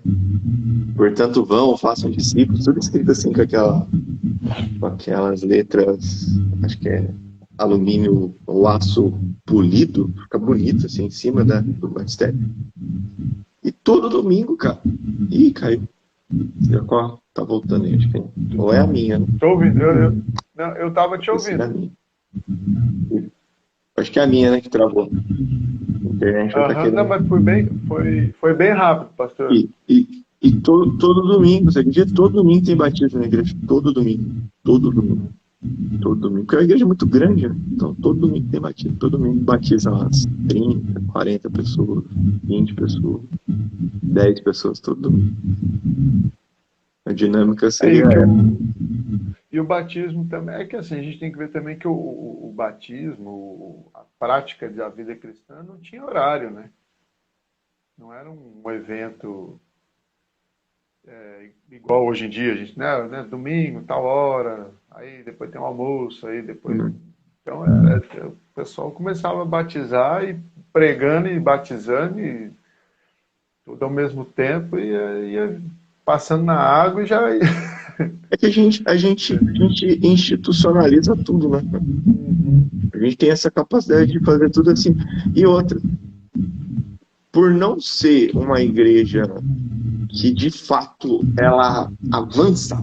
Portanto, vão, façam discípulos, tudo escrito assim com aquelas letras, acho que é alumínio ou aço polido, fica bonito assim em cima do batistério. E todo domingo, cara. Ih, caiu. Tá voltando aí, acho que ou é a minha, né? Tô ouvindo, eu tava te ouvindo. Acho que é a minha, né, que travou. A internet tá querendo. Não, mas foi bem rápido, pastor. E todo domingo, você acredita? Todo domingo tem batismo na igreja. Todo domingo. Todo domingo. Todo domingo. Porque é uma igreja muito grande, né? Então todo domingo tem batismo. Todo domingo batiza umas 30, 40 pessoas, 20 pessoas, 10 pessoas todo domingo. A dinâmica seria. E o batismo também, é que assim, a gente tem que ver também que o batismo, a prática da vida cristã não tinha horário, né? Não era um evento igual hoje em dia, a gente, né, domingo, tal hora, aí depois tem um almoço, aí depois... Então, o pessoal começava a batizar e pregando e batizando e tudo ao mesmo tempo e ia passando na água e já... É que a gente institucionaliza tudo, né? A gente tem essa capacidade de fazer tudo assim. E outra, por não ser uma igreja que de fato ela avança,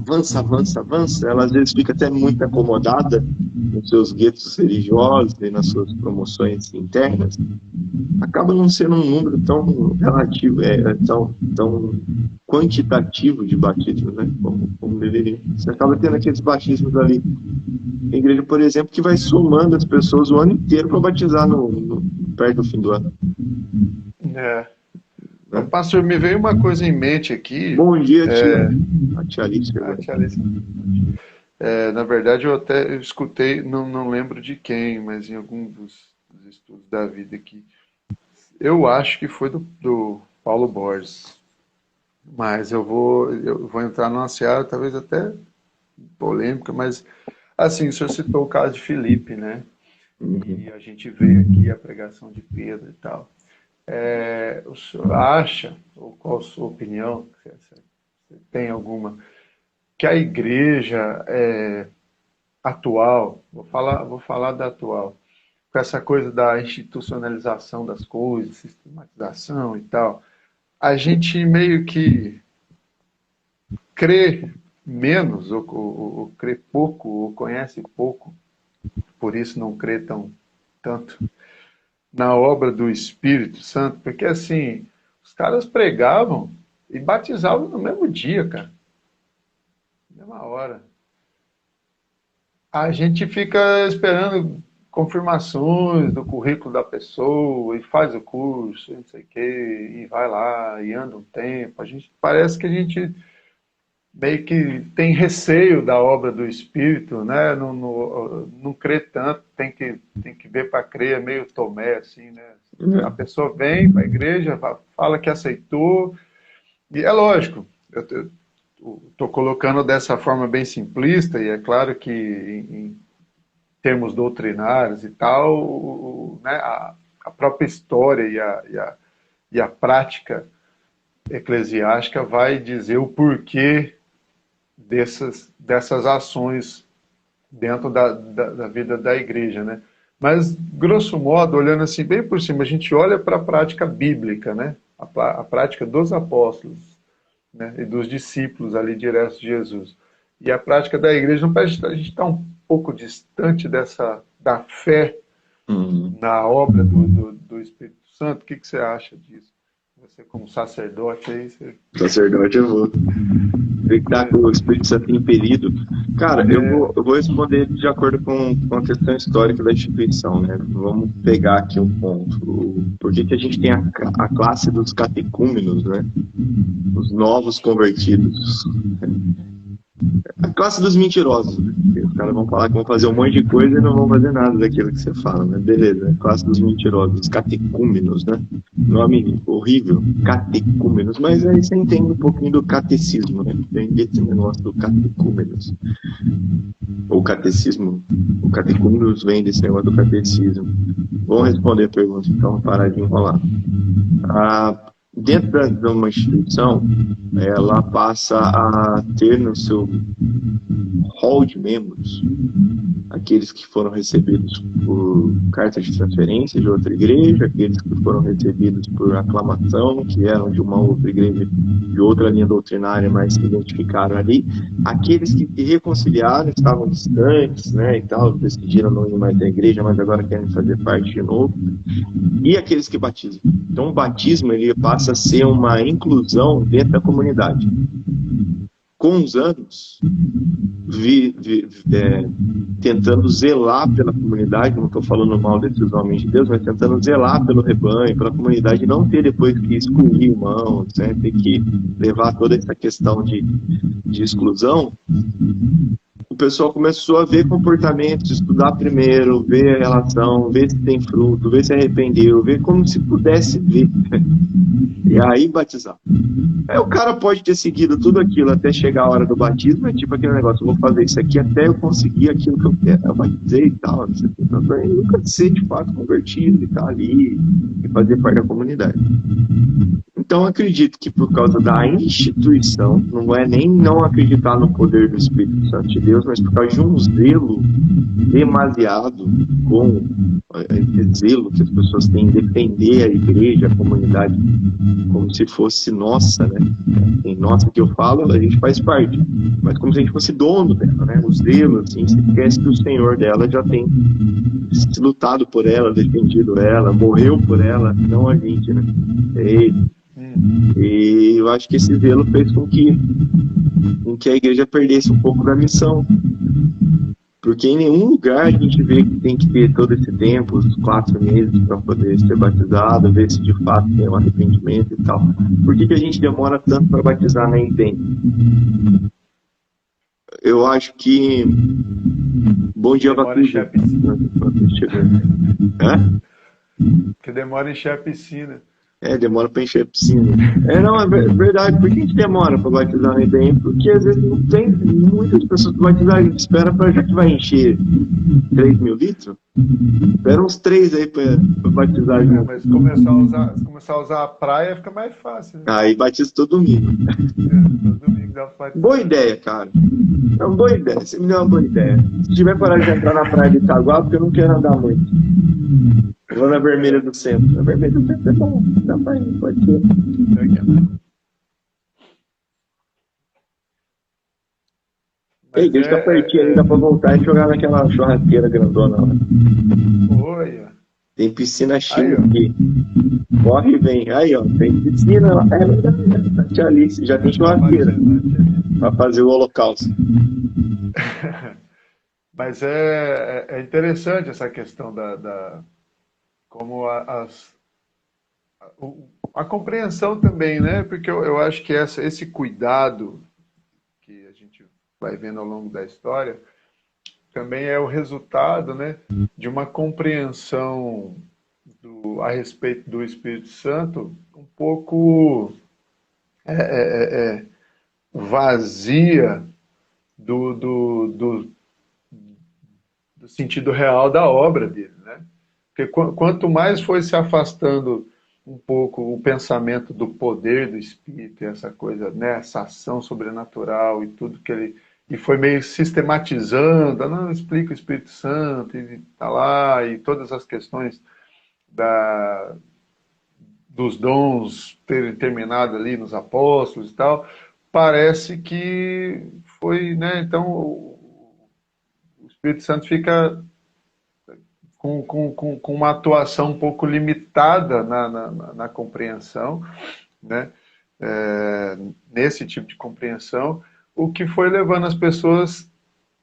ela às vezes fica até muito acomodada nos seus guetos religiosos e nas suas promoções internas, acaba não sendo um número tão relativo, tão quantitativo de batismos, né? Como deveria. Você acaba tendo aqueles batismos ali. A igreja, por exemplo, que vai somando as pessoas o ano inteiro para batizar perto do fim do ano. Pastor, me veio uma coisa em mente aqui. Bom dia, tia. A tia Alice. Na verdade, eu escutei, não lembro de quem, mas em algum dos estudos da vida aqui. Eu acho que foi do Paulo Borges. Mas eu vou entrar numa seara, talvez até polêmica, mas assim, o senhor citou o caso de Filipe, né? E a gente veio aqui a pregação de Pedro e tal. O senhor acha, ou qual a sua opinião, se tem alguma, que a igreja atual, vou falar da atual, com essa coisa da institucionalização das coisas, sistematização e tal, a gente meio que crê menos, ou crê pouco, ou conhece pouco, por isso não crê tanto na obra do Espírito Santo, porque assim, os caras pregavam e batizavam no mesmo dia, cara, na mesma hora. A gente fica esperando confirmações do currículo da pessoa e faz o curso, não sei o quê, e vai lá e anda um tempo. Parece que a gente meio que tem receio da obra do Espírito, né? Não crê tanto, tem que ver para crer, é meio Tomé, assim, né? A pessoa vem para a igreja, fala que aceitou, e é lógico, eu estou colocando dessa forma bem simplista, e é claro que em termos doutrinários e tal, né, a própria história e a prática eclesiástica vai dizer o porquê dessas ações dentro da vida da igreja, né? Mas, grosso modo, olhando assim bem por cima, a gente olha para a prática bíblica, né? A prática dos apóstolos, né? E dos discípulos ali diretos de Jesus. E a prática da igreja, não parece, a gente está um pouco distante da fé na obra do Espírito Santo. O que você acha disso? Você como sacerdote aí... Sacerdote eu vou. Tem que estar com o Espírito Santo impelido. Cara, eu vou responder de acordo com a questão histórica da instituição, né? Vamos pegar aqui um ponto. Por que a gente tem a classe dos catecúmenos, né? Os novos convertidos. A classe dos mentirosos, né? Os caras vão falar que vão fazer um monte de coisa e não vão fazer nada daquilo que você fala, né? Beleza, a classe dos mentirosos, os catecúmenos, né? Nome horrível, catecúmenos, mas aí você entende um pouquinho do catecismo, né? Tem esse negócio do catecúmenos. O catecismo, o catecúmenos vem desse negócio do catecismo. Vamos responder a pergunta, então, parar de enrolar. Dentro de uma instituição, ela passa a ter no seu hall de membros aqueles que foram recebidos por carta de transferência de outra igreja, aqueles que foram recebidos por aclamação, que eram de uma outra igreja, de outra linha doutrinária, mas se identificaram ali, aqueles que se reconciliaram, estavam distantes, né, e tal, decidiram não ir mais da igreja, mas agora querem fazer parte de novo, e aqueles que batizam. Então o batismo, ele passa a ser uma inclusão dentro da comunidade. Com os anos, tentando zelar pela comunidade, não estou falando mal desses homens de Deus, mas tentando zelar pelo rebanho, pela comunidade, não ter depois que excluir irmãos, né, ter que levar toda essa questão de exclusão. O pessoal começou a ver comportamentos, estudar primeiro, ver a relação, ver se tem fruto, ver se arrependeu, ver como se pudesse ver. E aí batizar. Aí o cara pode ter seguido tudo aquilo até chegar a hora do batismo, é tipo aquele negócio, eu vou fazer isso aqui até eu conseguir aquilo que eu quero. Eu batizei e tal, não sei o que. Então, eu nunca ser de fato convertido e tal ali e fazer parte da comunidade. Então acredito que por causa da instituição, não é nem não acreditar no poder do Espírito Santo de Deus, mas por causa de um zelo demasiado com esse zelo que as pessoas têm em defender a igreja, a comunidade, como se fosse nossa, né? Em nossa que eu falo, a gente faz parte, mas como se a gente fosse dono dela, né? O zelo, assim, se esquece que o Senhor dela já tem lutado por ela, defendido ela, morreu por ela, não a gente, né? É ele. E eu acho que esse zelo fez com que a igreja perdesse um pouco da missão, porque em nenhum lugar a gente vê que tem que ter todo esse tempo, os 4 meses para poder ser batizado, ver se de fato tem um arrependimento e tal. Por que a gente demora tanto para batizar, nem tem? Eu acho que bom dia para tudo. Que demora a encher a piscina. Demora para encher a piscina. Não, é verdade. Por que a gente demora para batizar no bem? Porque às vezes não tem muitas pessoas para batizar. A gente espera para já que vai encher 3 mil litros. Espera uns 3 aí para batizar. Mas começar a usar a praia fica mais fácil. Né? Aí batiza todo domingo. Todo domingo já pode Boa ser. ideia, cara. É uma boa ideia. Você me deu uma boa ideia. Se tiver coragem de entrar na praia de Itaguá, porque eu não quero andar muito. Eu vou na Vermelha do Centro. Na Vermelha do Centro é bom. Dá pra ir, pode ser. Ei, Mas deixa pertinho ali, dá pra voltar e jogar naquela churrasqueira grandona lá. Oi, ó. Tem piscina Aí, cheia ó. aqui. Corre e vem. Aí, ó, tem piscina lá. Tá ali, já tem churrasqueira pra fazer o holocausto. Mas é interessante essa questão como a compreensão também, né? Porque eu acho que esse cuidado que a gente vai vendo ao longo da história também é o resultado, né, de uma compreensão a respeito do Espírito Santo um pouco vazia do, do, do, do sentido real da obra dele, né? Porque quanto mais foi se afastando um pouco o pensamento do poder do Espírito, essa coisa, né, essa ação sobrenatural e tudo que ele e foi meio sistematizando, não explica o Espírito Santo e tá lá e todas as questões da dos dons terem terminado ali nos apóstolos e tal, parece que foi, né? Então o Espírito Santo fica com uma atuação um pouco limitada na compreensão, né? Nesse tipo de compreensão, o que foi levando as pessoas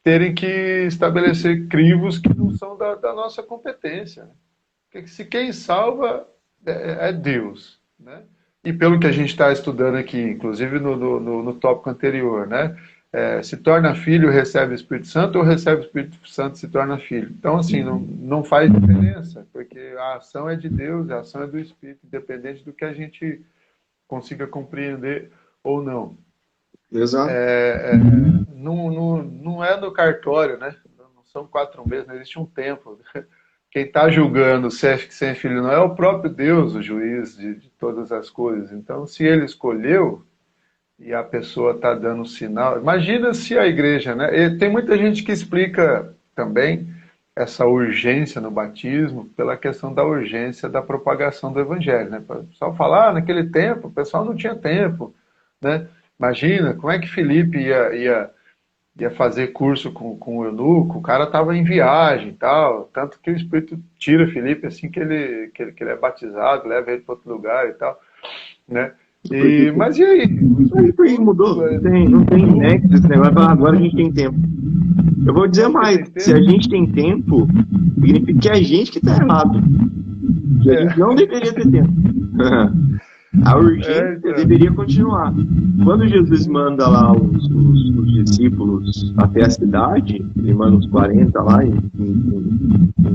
terem que estabelecer crivos que não são da nossa competência. Né? Porque se quem salva é Deus. Né? E pelo que a gente está estudando aqui, inclusive no tópico anterior, né? Se torna filho, recebe o Espírito Santo, ou recebe o Espírito Santo e se torna filho. Então, assim, não faz diferença, porque a ação é de Deus, a ação é do Espírito, independente do que a gente consiga compreender ou não. Exato. Não é no cartório, né? Não são 4 meses, não existe um tempo. Quem está julgando se é filho não é o próprio Deus, o juiz de todas as coisas. Então, se ele escolheu e a pessoa está dando sinal. Imagina se a igreja, né? E tem muita gente que explica também essa urgência no batismo pela questão da urgência da propagação do evangelho, né? O pessoal fala, naquele tempo, o pessoal não tinha tempo, né? Imagina, como é que Felipe ia fazer curso com o eunuco, o cara estava em viagem e tal, tanto que o Espírito tira Felipe assim que ele é batizado, leva ele para outro lugar e tal, né? Mas e aí? Por que mudou? Não tem nexo esse negócio. Agora a gente tem tempo. Eu vou dizer mais. Se a gente tem tempo, significa que é a gente que está errado. Que a gente não deveria ter tempo. A urgência deveria continuar. Quando Jesus manda lá os discípulos até a cidade, ele manda os 40 lá em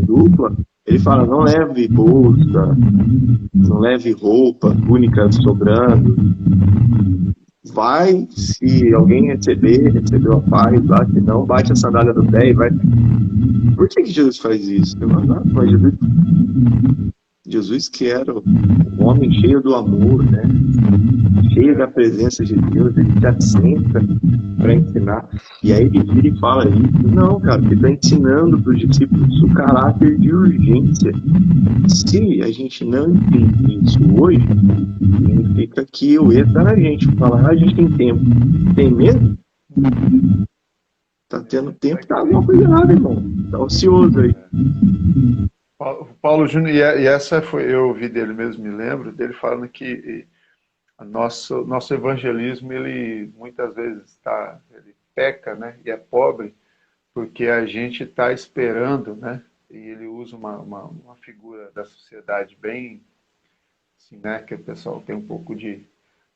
dupla, ele fala, não leve bolsa, não leve roupa, túnica sobrando. Vai, se alguém recebeu a paz lá, se não, bate a sandália do pé e vai. Por que Jesus faz isso? Jesus que era um homem cheio do amor, né? Cheio da presença de Deus, ele se assenta para ensinar. E aí ele vira e fala isso. Não, cara, ele está ensinando para os discípulos o caráter de urgência. Se a gente não entende isso hoje, significa que o erro está na gente. Falar, a gente tem tempo. Tem mesmo? Tá tendo tempo, tá alguma coisa errada, irmão. Tá ocioso aí. Paulo Júnior, e essa foi, eu ouvi dele mesmo, me lembro, dele falando que nosso evangelismo, ele muitas vezes ele peca, né, e é pobre, porque a gente está esperando, né, e ele usa uma figura da sociedade bem, assim, né, que o pessoal tem um pouco de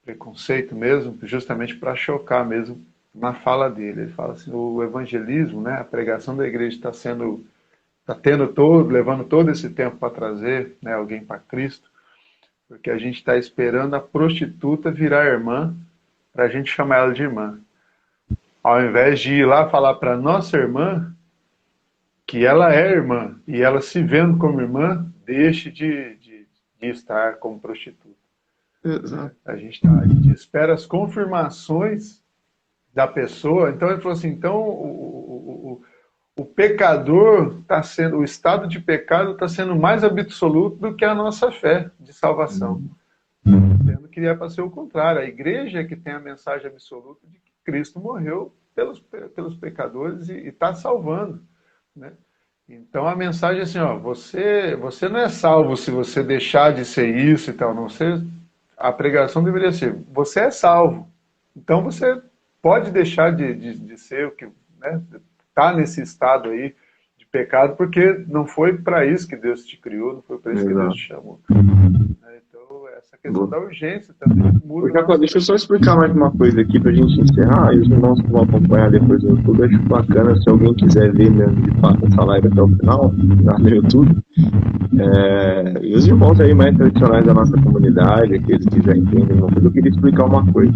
preconceito mesmo, justamente para chocar mesmo na fala dele. Ele fala assim, o evangelismo, né, a pregação da igreja levando todo esse tempo para trazer, né, alguém para Cristo, porque a gente está esperando a prostituta virar irmã para a gente chamar ela de irmã. Ao invés de ir lá falar para nossa irmã que ela é irmã e ela se vendo como irmã, deixe de estar como prostituta. Exato. A gente espera as confirmações da pessoa. Então ele falou assim, então o pecador está sendo, o estado de pecado está sendo mais absoluto do que a nossa fé de salvação. Sendo que é para ser o contrário. A igreja é que tem a mensagem absoluta de que Cristo morreu pelos pecadores e está salvando, né? Então a mensagem é assim, ó, você não é salvo se você deixar de ser isso e tal, não ser. A pregação deveria ser, você é salvo. Então você pode deixar de ser o que, né, tá nesse estado aí de pecado, porque não foi para isso que Deus te criou, não foi para isso que Deus te chamou. Então essa questão da urgência também muda. Jacó, deixa eu só explicar mais uma coisa aqui pra gente encerrar, e os irmãos que vão acompanhar depois no YouTube, acho bacana se alguém quiser ver mesmo de fato essa live até o final, lá no YouTube. E os irmãos aí mais tradicionais da nossa comunidade, aqueles que já entendem uma coisa, eu queria explicar uma coisa.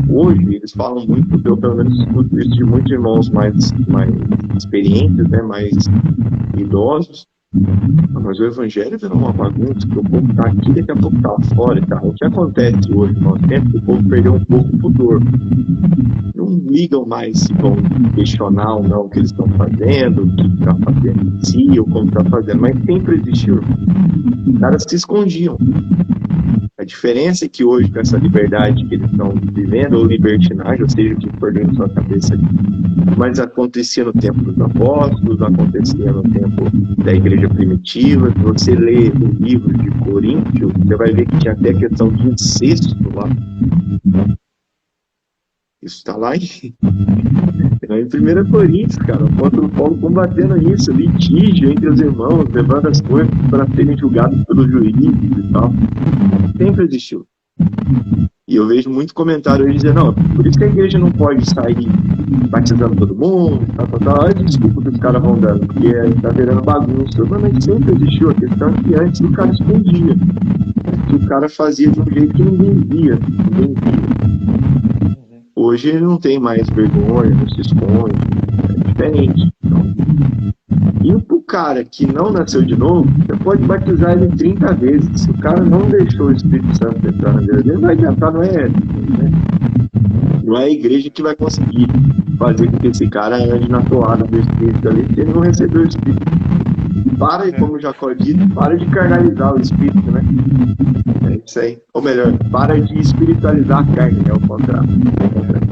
Hoje eles falam muito, eu pelo menos escuto isso de muitos irmãos mais experientes, né, mais idosos. Mas o evangelho virou uma bagunça, que o povo tá aqui, daqui a pouco tá fora e tal. O que acontece hoje, no nosso tempo, que o povo perdeu um pouco o pudor. Não ligam mais se vão questionar ou não o que eles estão fazendo, o que está fazendo em si, ou como está fazendo, mas sempre existiu. Os caras se escondiam. A diferença é que hoje, com essa liberdade que eles estão vivendo, ou libertinagem, ou seja, o que for dentro da sua cabeça, mas acontecia no tempo dos apóstolos, acontecia no tempo da igreja primitiva. Se você lê o livro de Coríntios, você vai ver que tinha até a questão de incesto lá. Isso está lá em 1 Coríntios, cara. O apóstolo Paulo combatendo isso, litígio entre os irmãos, levando as coisas para serem julgados pelos juízes e tal. Sempre existiu. E eu vejo muito comentário hoje dizendo, não, por isso que a igreja não pode sair batizando todo mundo, tal. Olha a desculpa que os caras vão dando, porque tá virando bagunça. Mas sempre existiu. A questão é que antes o cara escondia. Que o cara fazia de um jeito que ninguém via. Hoje ele não tem mais vergonha, não se esconde, é diferente. Então, e pro cara que não nasceu de novo, você pode batizar ele 30 vezes. Se o cara não deixou o Espírito Santo entrar na vida dele, não vai adiantar, não é a igreja que vai conseguir fazer com que esse cara ande na toada do Espírito ali, se ele não recebeu o Espírito. Para, como o Jacó disse, para de carnalizar o Espírito, né? É isso aí. Ou melhor, para de espiritualizar a carne, é o contrário.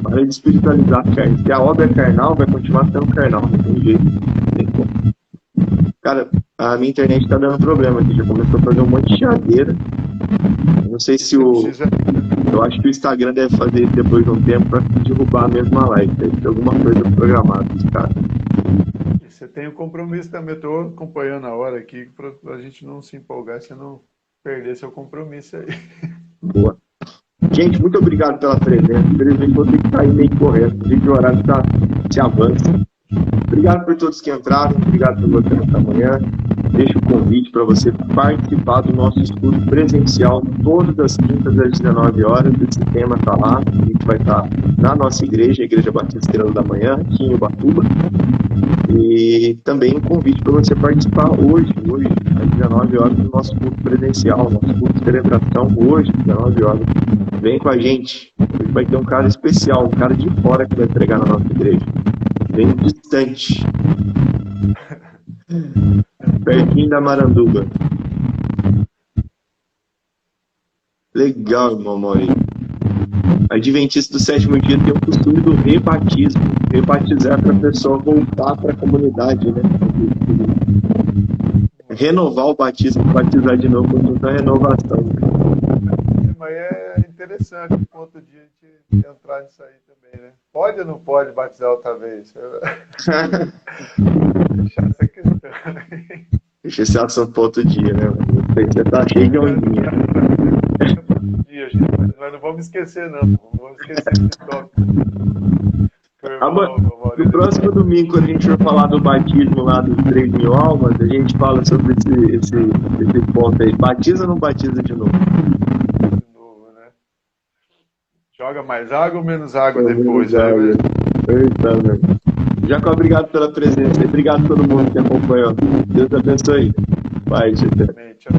Para de espiritualizar a carne. Se a obra é carnal, vai continuar sendo carnal, não tem jeito. Cara, a minha internet tá dando problema aqui, já começou a fazer um monte de chadeira. Não sei se eu acho que o Instagram deve fazer isso depois de um tempo para derrubar a mesma live. Deve ter alguma coisa programada, cara. Você tem um compromisso também, estou acompanhando a hora aqui para a gente não se empolgar, você não perder seu compromisso aí. Boa. Gente, muito obrigado pela presença. Infelizmente vou ter que sair meio correto, porque o horário se avança. Obrigado por todos que entraram, obrigado por você nessa manhã. Deixo o convite para você participar do nosso estudo presencial todas as quintas às 19 horas. Esse tema está lá, a gente vai estar na nossa igreja, a Igreja Batista Estrela da Manhã, aqui em Ubatuba. E também um convite para você participar hoje, às 19 horas, do nosso culto presencial, nosso culto de celebração, hoje, às 19 horas. Vem com a gente. Hoje vai ter um cara especial, um cara de fora que vai pregar na nossa igreja. Bem distante. Pertinho da Maranduba. Legal, irmão Maurício. Adventista do sétimo dia tem o costume do rebatismo. Rebatizar para a pessoa voltar para a comunidade, né? Renovar o batismo, batizar de novo, com a renovação. Mas é interessante o ponto de a gente entrar nisso aí também, né? Pode ou não pode batizar outra vez? Deixar essa questão. Deixa esse assunto para outro dia, né? Você tá cheio de ondinha. Mas não vamos esquecer, não. Não vamos esquecer esse tópico. No próximo domingo, quando a gente for falar do batismo lá dos 3.000 almas, a gente fala sobre esse ponto aí. Batiza ou não batiza de novo? De novo, né? Joga mais água ou menos água depois? Né? Jacó, obrigado pela presença. Obrigado a todo mundo que acompanhou. Deus abençoe. Bye, gente. Tchau.